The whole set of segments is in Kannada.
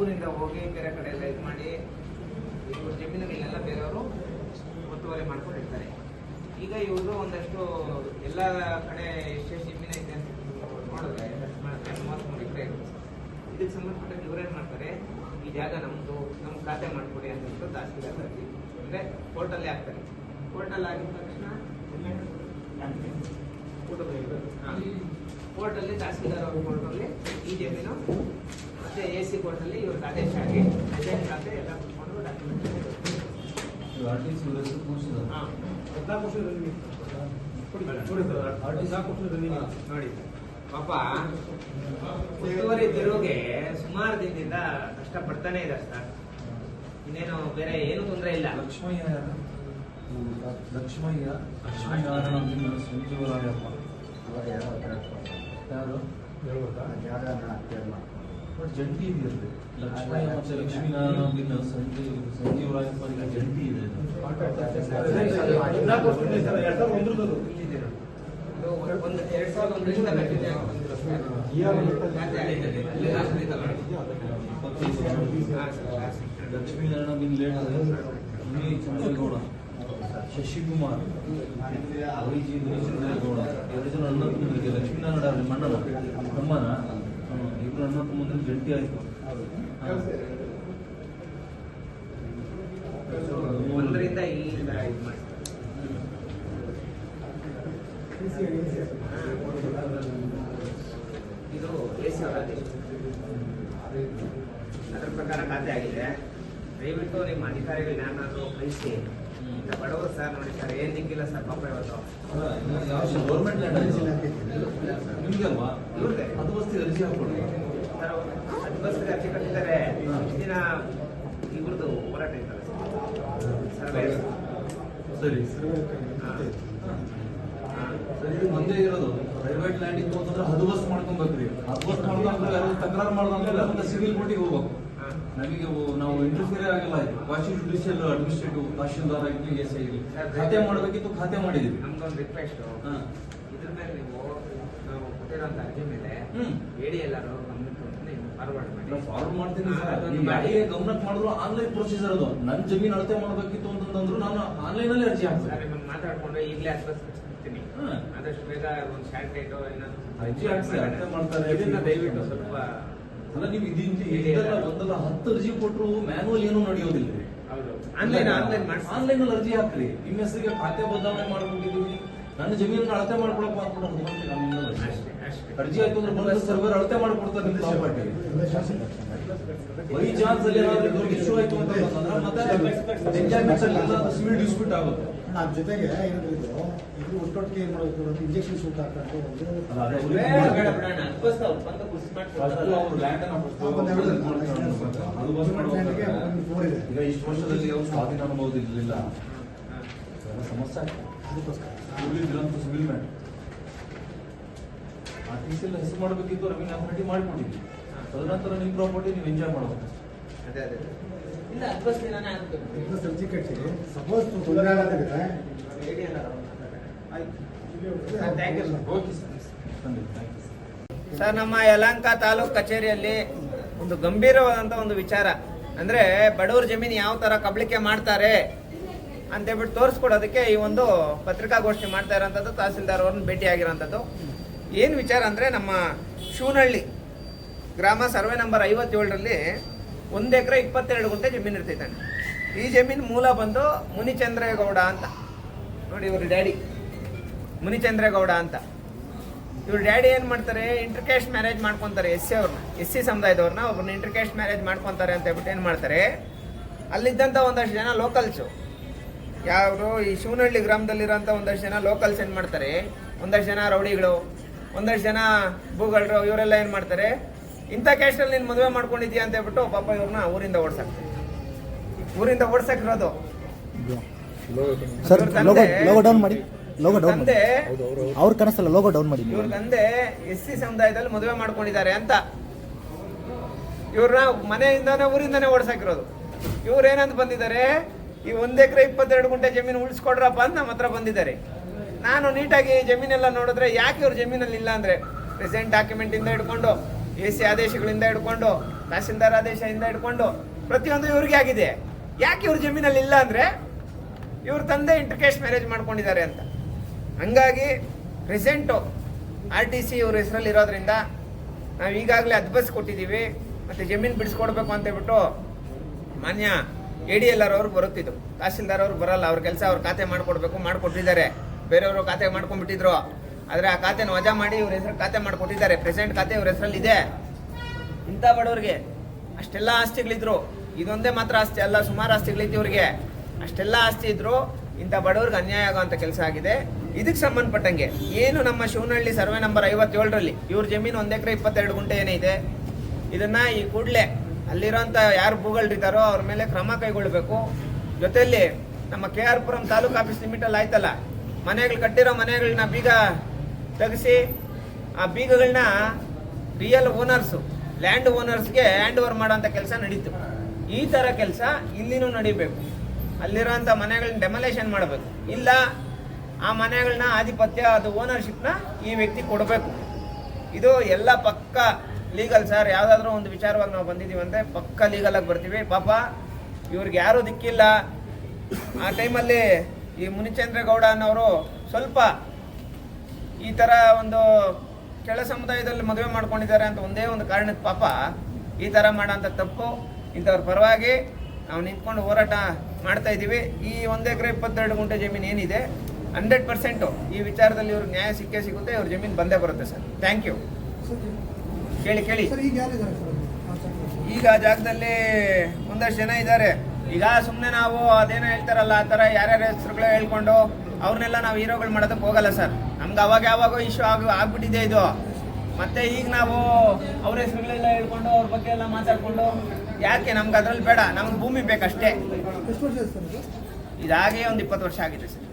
ಊರಿಂದ ಹೋಗಿ ಬೇರೆ ಕಡೆ ಎಲ್ಲ ಇದು ಮಾಡಿ ಇವ್ರ ಜಮೀನುಗಳನ್ನೆಲ್ಲ ಬೇರೆಯವರು ಒತ್ತುವರಿ ಮಾಡ್ಕೊಂಡಿರ್ತಾರೆ. ಈಗ ಇವರು ಒಂದಷ್ಟು ಎಲ್ಲ ಕಡೆ ಎಷ್ಟೆಷ್ಟು ಜಮೀನು ಐತೆ ಅಂತ ನೋಡಿದ್ರೆ 33 ಎಕರೆ ಇರುತ್ತೆ. ಇದಕ್ಕೆ ಸಂಬಂಧಪಟ್ಟ ಇವ್ರೇನು ಮಾಡ್ತಾರೆ, ಈ ಜಾಗ ನಮ್ಮದು, ನಮ್ಮ ಖಾತೆ ಮಾಡಿಕೊಡಿ ಅಂತ ತಹಸೀಲ್ದಾರ್ ಅರ್ಜಿ ಅಂದರೆ ಕೋರ್ಟಲ್ಲೇ ಹಾಕ್ತಾರೆ. ಕೋರ್ಟಲ್ಲಿ ಆಗಿದ ತಕ್ಷಣ ಕೋರ್ಟಲ್ಲಿ ತಹಸೀಲ್ದಾರ್ ಅವ್ರ ಕೋರ್ಟಲ್ಲಿ ಈ ಜಮೀನು ಮತ್ತೆ AC ಕೋರ್ಟಲ್ಲಿ ಇವ್ರಿಗೆ ಆದೇಶ ಆಗಿ ಡಿಸೈನ್ ಖಾತೆ ಎಲ್ಲ ಕೊಟ್ಕೊಂಡು ಡಾಕ್ಯುಮೆಂಟ್ ನೋಡಿ ಪಾಪ ಒತ್ತುವರಿ ತೆರವುಗೆ ಸುಮಾರು ದಿನದಿಂದ ಕಷ್ಟಪಡ್ತಾನೆ ಇದೆ ಸರ್. ಇನ್ನೇನು ಬೇರೆ ಏನು ತೊಂದರೆ ಇಲ್ಲ. ಲಕ್ಷ್ಮಯ್ಯ ಸಂಜೀವರಾಯಪ್ಪ ಯಾರು ಜಂಟಿ ಇದೆಯಲ್ಲ, ಲಕ್ಷ್ಮಯ್ಯ ಮತ್ತೆ ಲಕ್ಷ್ಮೀನಾರಾಯಣ ಸಂಜೀವರಾಯಪ್ಪ ಜಂಟಿ ಇದೆ. ಲಕ್ಷ್ಮೀನಾರಾಯಣ ಬಿನ್ ಲೇಟ್ ಚಂದ್ರೇಗೌಡ, ಶಶಿಕುಮಾರ್, ವೈಜಿ ಚಂದ್ರೇಗೌಡ 2 ಜನ ಅಣ್ಣ ತಮ್ಮಂದಿರಿಗೆ. ಲಕ್ಷ್ಮೀನಾರಾಯಣ ಮಣ್ಣನ ತಮ್ಮನ ಇಬ್ರು ಅಣ್ಣ ತಮ್ಮಂದಿರಿಗೆ ಜಂಟಿ ಆಯ್ತು. ಒಂದರಿಂದ ಇದು AC ಅವರ ಆದೇಶ. ಅದರ ಪ್ರಕಾರ ಖಾತೆ ಆಗಿದೆ. ದಯವಿಟ್ಟು ನಿಮ್ಮ ಅಧಿಕಾರಿಗಳು ಯಾರನ್ನಾದ್ರೂ ಕಳಿಸಿ. ಬಡವರು ಸರ್ ನೋಡಿ ಸರ್, ಏನ್ ದಿಕ್ಕಿಲ್ಲ ಸರ್ ಪಾಪ ಇವತ್ತು. ಗೌರ್ಮೆಂಟ್ ನಿಮ್ಗೆ ಅಲ್ವಾ ಇವ್ರದೇ ಅದು ಬಸ್ತಿ ಅರ್ಜಿ ಹಾಕೊಳ್ಳಿ ಸರ್. ಅದು ಬಸ್ಗೆ ಅರ್ಜಿ ಕಟ್ಟಿದ್ದಾರೆ. ದಿನ ಇವ್ರದ್ದು ಹೋರಾಟ ಇದ್ದಾರೆ ಸರ್ವೆ. ಸರಿ ಸರಿ ಒಂದೇ ಇರೋದು. ಪ್ರೈವೇಟ್ ಲ್ಯಾಂಡ್ ಇತ್ತು ಅಂತಂದ್ರೆ ಅದು ಬಸ್ ಮಾಡ್ಕೊಬೇಕ್ರಿ. ಅದು ಬಸ್ ಮಾಡ್ಕೊಂಡ್ರೆ ಯಾರು ತಕರಾರು ಮಾಡ್ದಂದ್ರೆ ಅದನ್ನ ಸಿವಿಲ್ ಕೋರ್ಟಿಗೆ ಹೋಗ್ಬೇಕು. ನಮಗೆ ನಾವು ಇಂಟರ್ಫಿಯರ್ ಆಗಿಲ್ಲ. ವಾಶಿ ಜುಡಿಷಿಯಲ್ ಅಡ್ಮಿನಿಸ್ಟ್ರೇಟಿವ್ ತಹಶೀಲ್ದಾರ್ ಆಗಲಿ ಎಸ್ ಐ ಖಾತೆ ಮಾಡಬೇಕಿತ್ತು, ಖಾತೆ ಮಾಡಿದೀವಿ. ನಮ್ದೊಂದು ರಿಕ್ವೆಸ್ಟ್, ಇದ್ರ ಮೇಲೆ ನೀವು ನಾವು ಕೊಟ್ಟಿರೋಂಥ ಅರ್ಜಿ ಮೇಲೆ ಹೇಳಿ ಎಲ್ಲರೂ ಫಾರ್ವರ್ಡ್ ಮಾಡಿ. ಫಾರ್ವರ್ಡ್ ಮಾಡ್ತೀನಿ ಸರ್. ನೀವು ಯಾರಿಗೆ ಗಮನಕ್ಕೆ ಮಾಡಿದ್ರು ಆನ್ಲೈನ್ ಪ್ರೊಸೀಜರ್ ಅದು. ನನ್ನ ಜಮೀನು ಅಳತೆ ಮಾಡಬೇಕಿತ್ತು ಅಂತಂದ್ರು ನಾನು ಆನ್ಲೈನ್ ಅಲ್ಲಿ ಅರ್ಜಿ ಹಾಕ್ತೀನಿ. ನಿಮ್ಮನ್ನು ಮಾತಾಡ್ಕೊಂಡು ಈಗಲೇ ಅಡ್ರೆಸ್ ಕಳಿಸ್ತೀನಿ. ಆದಷ್ಟು ಬೇಗ ಒಂದು ಸ್ಯಾನಿಟೈಟ್ ಅರ್ಜಿ ಹಾಕ್ಸಿ ಅಳತೆ ಮಾಡ್ತಾರೆ. ಇದನ್ನ ದಯವಿಟ್ಟು ಸ್ವಲ್ಪ ಅಲ್ಲ, ನೀವು ಇದೆಲ್ಲ ಒಂದಲ್ಲ 10 ಅರ್ಜಿ ಕೊಟ್ಟರು ಮ್ಯಾನುವಲ್ ಏನೂ ನಡೆಯೋದಿಲ್ಲ. ಆನ್ಲೈನ್ ಆನ್ಲೈನ್ ಅಲ್ಲಿ ಅರ್ಜಿ ಹಾಕ್ರಿ. ನಿಮ್ಮ ಹೆಸರಿಗೆ ಖಾತೆ ಬದಲಾವಣೆ ಮಾಡ್ಕೊಂಡಿದ್ದೀವಿ, ನನ್ನ ಜಮೀನನ್ನ ಅಳತೆ ಮಾಡ್ಕೊಳಪ್ಪ ಅಂತ ಅರ್ಜಿ ಆಯ್ತು ಅಂದ್ರೆ ಬಂದ ಸರ್ವರ್ ಅಳತೆ ಮಾಡ್ಕೊಡ್ತಾರೆ ನಿಮ್ಮ ಪ್ರಾಪರ್ಟಿ. ಬೈ ಚಾನ್ಸ್ ಅಲ್ಲಿ ಏನಾದ್ರು ಇಶ್ಯೂ ಆಯ್ತು ಅಂತ ಮತ್ತೆ ಎಂಜಾಯ್ಮೆಂಟ್ಸ್ ಅಲ್ಲಿ ಸಿವಿಲ್ ಡಿಸ್ಪ್ಯೂಟ್ ಆಗುತ್ತೆ. ಜೊತೆಗೆ ಇದು ಒಟ್ಟೊಟ್ಟಿಗೆ ಏನ್ ಮಾಡಬೇಕು, ಇಂಜೆಕ್ಷನ್ ಶೂಟ್ ಹಾಕೊಂಡು ಈಗ ಇಷ್ಟು ವರ್ಷದಲ್ಲಿ ಅವ್ರು ಸ್ವಾಧೀನ ಅನುಭವ ಇರಲಿಲ್ಲ, ಸಮಸ್ಯೆ ಸಿವಿಲ್ ಮ್ಯಾನ್ ಆ ಟಿ.ಸಿ ಹೆಸರು ಮಾಡಬೇಕಿತ್ತು. ರವೀಂದ್ರ ರೆಡ್ಡಿ ಮಾಡಿಕೊಟ್ಟಿದ್ವಿ. ತದನಂತರ ನಿಮ್ಮ ಪ್ರಾಪರ್ಟಿ ನೀವು ಎಂಜಾಯ್ ಮಾಡಬೇಕು. ಅದೇ ಇಲ್ಲ ಅಡ್ರೆಸ್ ಏನಾನೇ ಆಗ್ತದೆ ಅರ್ಜಿ ಕಟ್ಟಿ ಸಪೋಸ್ ತೊಂದರೆ ಆಗೋದಿದ್ರೆ ಹೇಳಿ ಎಲ್ಲ ಆಯ್ತು. Thank you sir. Okay sir, thank you sir. ನಮ್ಮ ಯಲಹಂಕ ತಾಲೂಕು ಕಚೇರಿಯಲ್ಲಿ ಒಂದು ಗಂಭೀರವಾದಂಥ ಒಂದು ವಿಚಾರ ಅಂದರೆ ಬಡವರ ಜಮೀನು ಯಾವ ಥರ ಕಬಳಿಕೆ ಮಾಡ್ತಾರೆ ಅಂತೇಳ್ಬಿಟ್ಟು ತೋರಿಸ್ಕೊಡೋದಕ್ಕೆ ಈ ಒಂದು ಪತ್ರಿಕಾಗೋಷ್ಠಿ ಮಾಡ್ತಾ ಇರೋಂಥದ್ದು ತಹಸೀಲ್ದಾರ್ ಅವ್ರನ್ನ ಭೇಟಿಯಾಗಿರೋಂಥದ್ದು. ಏನು ವಿಚಾರ ಅಂದರೆ ನಮ್ಮ ಶಿವನಹಳ್ಳಿ ಗ್ರಾಮ ಸರ್ವೆ ನಂಬರ್ 57ರಲ್ಲಿ 1 ಎಕರೆ 22 ಗುಂಟೆ ಜಮೀನು ಇರ್ತಿದ್ದಾನೆ. ಈ ಜಮೀನು ಮೂಲ ಬಂದು ಮುನಿಚಂದ್ರೇಗೌಡ ಅಂತ ನೋಡಿ, ಇವ್ರ ಡ್ಯಾಡಿ ಮುನಿಚಂದ್ರೇಗೌಡ ಅಂತ. ಇವ್ರ ಡ್ಯಾಡಿ ಏನು ಮಾಡ್ತಾರೆ, ಇಂಟರ್ಕ್ಯಾಸ್ಟ್ ಮ್ಯಾರೇಜ್ ಮಾಡ್ಕೊತಾರೆ. ಎಸ್ ಸಿ ಸಮುದಾಯದವ್ರನ್ನ ಒಬ್ಬರನ್ನ ಇಂಟರ್ಕ್ಯಾಸ್ಟ್ ಮ್ಯಾರೇಜ್ ಮಾಡ್ಕೊತಾರೆ ಅಂತ ಹೇಳ್ಬಿಟ್ಟು ಏನು ಮಾಡ್ತಾರೆ, ಅಲ್ಲಿದ್ದಂಥ ಒಂದಷ್ಟು ಜನ ಲೋಕಲ್ಸು, ಯಾರು ಈ ಶಿವನಹಳ್ಳಿ ಗ್ರಾಮದಲ್ಲಿರೋಂಥ ಒಂದಷ್ಟು ಜನ ಲೋಕಲ್ಸ್ ಏನು ಮಾಡ್ತಾರೆ, ಒಂದಷ್ಟು ಜನ ರೌಡಿಗಳು, ಒಂದಷ್ಟು ಜನ ಭೂಗಳರು, ಇವರೆಲ್ಲ ಏನು ಮಾಡ್ತಾರೆ, ಇಂಥ ಕ್ಯಾಸ್ಟಲ್ಲಿ ನೀನು ಮದುವೆ ಮಾಡ್ಕೊಂಡಿದ್ಯಾ ಅಂತ ಹೇಳ್ಬಿಟ್ಟು ಪಾಪ ಇವ್ರನ್ನ ಊರಿಂದ ಓಡ್ಸಕ್ಕಿರೋದು. ತಂದೆ ಅವ್ರ ಕನಸಲ್ಲ, ಲೋಗೋ ಡೌನ್ ಮಾಡಿ. ಇವ್ರ ತಂದೆ SC ಸಮುದಾಯದಲ್ಲಿ ಮದುವೆ ಮಾಡ್ಕೊಂಡಿದ್ದಾರೆ ಅಂತ ಇವ್ರನ್ನ ಮನೆಯಿಂದಾನೆ ಊರಿಂದಾನೆ ಓಡ್ಸಾಕಿರೋದು. ಇವ್ರೇನಂತ ಬಂದಿದ್ದಾರೆ, ಈ 1 ಎಕರೆ 22 ಗುಂಟೆ ಜಮೀನು ಉಳಿಸ್ಕೊಡ್ರಪ್ಪ ಅಂತ ನಮ್ಮ ಹತ್ರ ಬಂದಿದ್ದಾರೆ. ನಾನು ನೀಟಾಗಿ ಜಮೀನೆಲ್ಲ ನೋಡಿದ್ರೆ ಯಾಕೆ ಇವ್ರ ಜಮೀನಲ್ಲಿ ಇಲ್ಲ ಅಂದರೆ ಪ್ರೆಸೆಂಟ್ ಡಾಕ್ಯುಮೆಂಟಿಂದ ಹಿಡ್ಕೊಂಡು AC ಆದೇಶಗಳಿಂದ ಹಿಡ್ಕೊಂಡು ತಹಸೀಲ್ದಾರ್ ಆದೇಶದಿಂದ ಹಿಡ್ಕೊಂಡು ಪ್ರತಿಯೊಂದು ಇವ್ರಿಗೆ ಆಗಿದೆ. ಯಾಕೆ ಇವ್ರ ಜಮೀನಲ್ಲಿ ಇಲ್ಲ ಅಂದರೆ ಇವ್ರ ತಂದೆ ಇಂಟರ್ಕೇಸ್ಟ್ ಮ್ಯಾರೇಜ್ ಮಾಡ್ಕೊಂಡಿದ್ದಾರೆ ಅಂತ. ಹಂಗಾಗಿ ಪ್ರೆಸೆಂಟು RTC ಇವ್ರ ಹೆಸರಲ್ಲಿ ಇರೋದ್ರಿಂದ ನಾವು ಈಗಾಗಲೇ ಅದ್ಬಸ್ ಕೊಟ್ಟಿದ್ದೀವಿ. ಮತ್ತು ಜಮೀನು ಬಿಡಿಸ್ಕೊಡ್ಬೇಕು ಅಂತ ಹೇಳ್ಬಿಟ್ಟು ಮಾನ್ಯ ADLR ಅವ್ರಿಗೆ ಬರುತ್ತಿದ್ದು, ತಹಸೀಲ್ದಾರ್ ಅವ್ರಿಗೆ ಬರಲ್ಲ. ಅವ್ರ ಕೆಲಸ ಅವ್ರ ಖಾತೆ ಮಾಡಿಕೊಟ್ಟಿದ್ದಾರೆ. ಬೇರೆಯವರು ಖಾತೆ ಮಾಡ್ಕೊಂಡ್ಬಿಟ್ಟಿದ್ರು. ಆದರೆ ಆ ಖಾತೆನ ವಜಾ ಮಾಡಿ ಇವ್ರ ಹೆಸರು ಖಾತೆ ಮಾಡಿಕೊಟ್ಟಿದ್ದಾರೆ. ಪ್ರೆಸೆಂಟ್ ಖಾತೆ ಇವ್ರ ಹೆಸರಲ್ಲಿ ಇದೆ. ಇಂಥ ಬಡವ್ರಿಗೆ ಅಷ್ಟೆಲ್ಲ ಆಸ್ತಿಗಳಿದ್ರು, ಇದೊಂದೇ ಮಾತ್ರ ಆಸ್ತಿ ಅಲ್ಲ, ಸುಮಾರು ಆಸ್ತಿಗಳಿತ್ತು ಇವ್ರಿಗೆ. ಅಷ್ಟೆಲ್ಲ ಆಸ್ತಿ ಇದ್ರು ಇಂಥ ಬಡವ್ರಿಗೆ ಅನ್ಯಾಯ ಆಗೋಂಥ ಕೆಲಸ ಆಗಿದೆ. ಇದಕ್ಕೆ ಸಂಬಂಧಪಟ್ಟಂಗೆ ಏನು ನಮ್ಮ ಶಿವನಹಳ್ಳಿ ಸರ್ವೆ ನಂಬರ್ 57ರಲ್ಲಿ ಇವ್ರ ಜಮೀನು 1 ಎಕರೆ 22 ಗುಂಟೆ ಏನಿದೆ, ಇದನ್ನು ಈ ಕೂಡಲೇ ಅಲ್ಲಿರೋಂಥ ಯಾರು ಭೂಗಳಿದ್ದಾರೋ ಅವ್ರ ಮೇಲೆ ಕ್ರಮ ಕೈಗೊಳ್ಳಬೇಕು. ಜೊತೆಯಲ್ಲಿ ನಮ್ಮ KR ಪುರಂ ತಾಲೂಕು ಆಫೀಸ್ ಲಿಮಿಟಲ್ಲಿ ಆಯ್ತಲ್ಲ, ಮನೆಗಳು ಕಟ್ಟಿರೋ ಮನೆಗಳನ್ನ ಬೀಗ ತೆಗೆಸಿ ಆ ಬೀಗಗಳನ್ನ ರಿಯಲ್ ಓನರ್ಸು, ಲ್ಯಾಂಡ್ ಓನರ್ಸ್ಗೆ ಹ್ಯಾಂಡ್ ಓವರ್ ಮಾಡೋಂಥ ಕೆಲಸ ನಡೀತು. ಈ ಥರ ಕೆಲಸ ಇಲ್ಲಿನೂ ನಡಿಬೇಕು. ಅಲ್ಲಿರೋಂಥ ಮನೆಗಳನ್ನ ಡೆಮೊಲೇಷನ್ ಮಾಡಬೇಕು. ಇಲ್ಲ ಆ ಮನೆಗಳನ್ನ ಆಧಿಪತ್ಯ, ಅದು ಓನರ್ಶಿಪ್ನ ಈ ವ್ಯಕ್ತಿ ಕೊಡಬೇಕು. ಇದು ಎಲ್ಲ ಪಕ್ಕ ಲೀಗಲ್ ಸರ್. ಯಾವುದಾದ್ರೂ ಒಂದು ವಿಚಾರವಾಗಿ ನಾವು ಬಂದಿದ್ದೀವಿ ಅಂದರೆ ಪಕ್ಕ ಲೀಗಲಾಗಿ ಬರ್ತೀವಿ. ಪಾಪ ಇವ್ರಿಗೆ ಯಾರೂ ದಿಕ್ಕಿಲ್ಲ. ಆ ಟೈಮಲ್ಲಿ ಈ ಮುನಿಚಂದ್ರೇಗೌಡ ಅನ್ನೋರು ಸ್ವಲ್ಪ ಈ ಥರ ಒಂದು ಕೆಳ ಸಮುದಾಯದಲ್ಲಿ ಮದುವೆ ಮಾಡ್ಕೊಂಡಿದ್ದಾರೆ ಅಂತ ಒಂದೇ ಒಂದು ಕಾರಣಕ್ಕೆ ಪಾಪ ಈ ಥರ ಮಾಡೋಂಥ ತಪ್ಪು. ಇಂಥವ್ರ ಪರವಾಗಿ ನಾವು ನಿಂತ್ಕೊಂಡು ಹೋರಾಟ ಮಾಡ್ತಾ ಇದ್ದೀವಿ. ಈ 1 ಎಕರೆ 22 ಗುಂಟೆ ಜಮೀನು ಏನಿದೆ 100% ಈ ವಿಚಾರದಲ್ಲಿ ಇವ್ರಿಗೆ ನ್ಯಾಯ ಸಿಗುತ್ತೆ. ಇವ್ರ ಜಮೀನು ಬಂದೇ ಬರುತ್ತೆ ಸರ್. Thank you. ಕೇಳಿ ಸರ್, ಈಗ ಯಾರಿದ್ದಾರೆ ಸರ್? ಈಗ ಆ ಜಾಗದಲ್ಲಿ ಒಂದಷ್ಟು ಜನ ಇದ್ದಾರೆ. ಈಗ ಸುಮ್ಮನೆ ನಾವು ಅದೇನೋ ಹೇಳ್ತಾರಲ್ಲ ಆ ಥರ ಯಾರ್ಯಾರ ಹೆಸರುಗಳು ಹೇಳ್ಕೊಂಡು ಅವ್ರನ್ನೆಲ್ಲ ನಾವು ಹೀರೋಗಳು ಮಾಡೋದಕ್ಕೆ ಹೋಗಲ್ಲ ಸರ್. ನಮ್ಗೆ ಯಾವಾಗೋ ಇಶ್ಯೂ ಆಗ್ಬಿಟ್ಟಿದೆ ಇದು. ಮತ್ತೆ ಈಗ ನಾವು ಅವ್ರ ಹೆಸರುಗಳೆಲ್ಲ ಹೇಳ್ಕೊಂಡು ಅವ್ರ ಬಗ್ಗೆ ಎಲ್ಲ ಮಾತಾಡ್ಕೊಂಡು ಯಾಕೆ? ನಮ್ಗೆ ಅದ್ರಲ್ಲಿ ಬೇಡ, ನಮ್ಗೆ ಭೂಮಿ ಬೇಕಷ್ಟೇ. ಎಷ್ಟು ವರ್ಷ ಆಯ್ತು ಸರ್ ಇದು? ಇದಾಗೆ ಒಂದು 20 ವರ್ಷ ಆಗಿದೆ ಸರ್.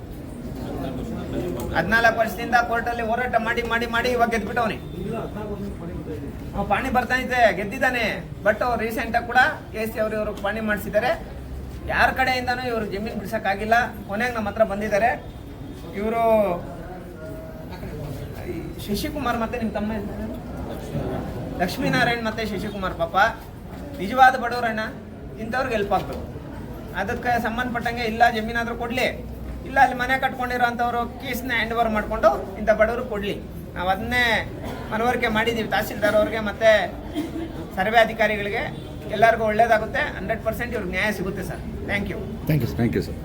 14 ವರ್ಷದಿಂದ ಕೋರ್ಟಲ್ಲಿ ಹೋರಾಟ ಮಾಡಿ ಇವಾಗ ಗೆದ್ಬಿಟ್ಟವನೇ. ಪಾಣಿ ಬರ್ತಾನಿದೆ, ಗೆದ್ದಿದ್ದಾನೆ. ಬಟ್ ಅವ್ರು ರೀಸೆಂಟಾಗಿ ಕೂಡ KC ಅವರು ಪಾಣಿ ಮಾಡಿಸಿದ್ದಾರೆ. ಯಾರ ಕಡೆಯಿಂದನೂ ಇವರು ಜಮೀನು ಬಿಡ್ಸೋಕ್ಕಾಗಿಲ್ಲ. ಕೊನೆಗೆ ನಮ್ಮ ಹತ್ರ ಬಂದಿದ್ದಾರೆ ಇವರು ಶಶಿಕುಮಾರ್ ಮತ್ತೆ ನಿಮ್ಮ ತಮ್ಮ ಲಕ್ಷ್ಮೀನಾರಾಯಣ್ ಮತ್ತೆ ಶಶಿಕುಮಾರ್. ಪಾಪ ನಿಜವಾದ ಬಡವರಣ್ಣ, ಇಂಥವ್ರಿಗೆ ಹೆಲ್ಪ್ ಆಗಬೇಕು. ಅದಕ್ಕೆ ಸಂಬಂಧಪಟ್ಟಂಗೆ ಇಲ್ಲ ಜಮೀನಾದರೂ ಕೊಡಲಿ, ಇಲ್ಲ ಅಲ್ಲಿ ಮನೆ ಕಟ್ಕೊಂಡಿರೋ ಅಂಥವ್ರು ಕೀಸ್ನ ಹ್ಯಾಂಡ್ ಓವರ್ ಮಾಡಿಕೊಂಡು ಇಂಥ ಬಡವರು ಕೊಡಲಿ. ನಾವು ಅದನ್ನೇ ಮನವರಿಕೆ ಮಾಡಿದ್ದೀವಿ ತಹಸೀಲ್ದಾರ್ ಅವ್ರಿಗೆ ಮತ್ತು ಸರ್ವೆ ಅಧಿಕಾರಿಗಳಿಗೆ. ಎಲ್ಲರಿಗೂ ಒಳ್ಳೇದಾಗುತ್ತೆ. 100% ಇವ್ರಿಗೆ ನ್ಯಾಯ ಸಿಗುತ್ತೆ sir. Thank you. Thank you sir.